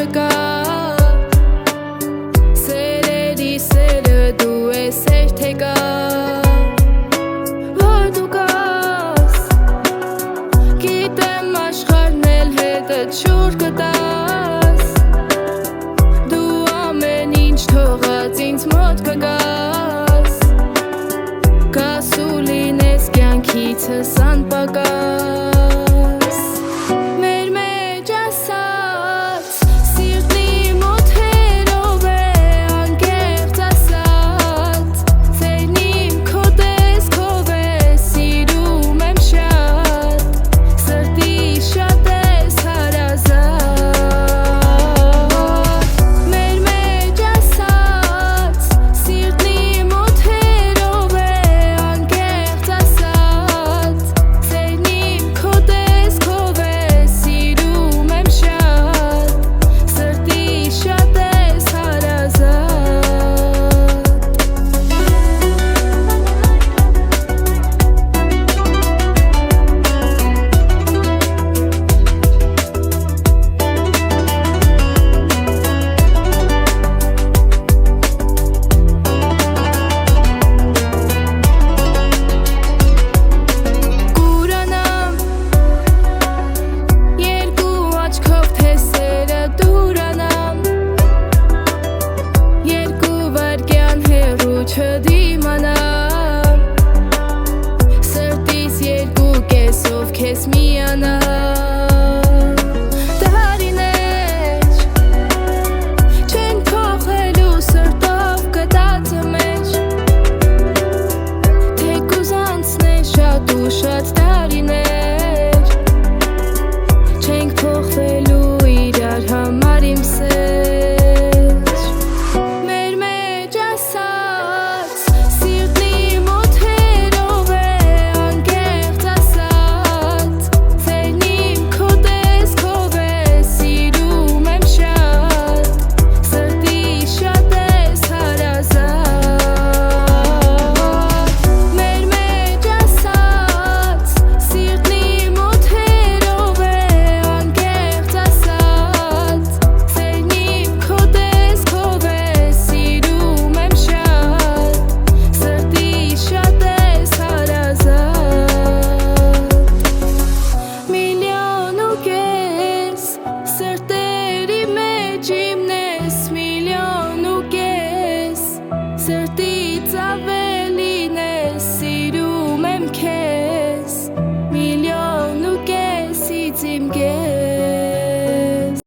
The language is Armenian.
չկա Սերերի սերը դու ես երթեկա Որ դու կաս Գիտեմ աշխարհն էլ հետդ շուր կտաս Դու ամեն ինչ թողած ինձ մոտ կգաս Կաս ու լինես կյանքիցս անպակաս Մեր մեջ ասած Սիրտի մոթերով է անկեղծ ասած Ձերն իմ քո տեսքով է սիրում եմ շատ Սրտի շատ ես հարազատ Մեր մեջ ասած Սիրտի մոթերով է անկեղծ ասած Ձերն իմ քո տեսքով է սիրում եմ շատ Սրտի շատ ես հարազատ Կուրանամ Երկու աչքով թե սերը դուրանամ Երկու վայրկյան հեռու չդիմանամ Սրտիս երկու կեսով քեզ միանամ Տարիներ Չեն փոխելու սրտով կտածը մեջ Թեկուզ անցնեն շատ ու շատ տարիներ Չենք փոխվելու իրար համար իմ սեջ Մեր մեջ ասած Սիրտի մոթերով է անկեղծ ասած Ձերն իմ քո տեսքով է սիրում եմ շատ Սրտի շատ ես հարազատ Մեր մեջ ասած Սիրտի մոթերով է անկեղծ ասած Ձերն իմ քո տեսքով է սիրում եմ շատ Սրտի շատ ես հարազատ Միլիոն ու կես Սրտերի մեջ իմն ես Միլիոն ու կես Սրտի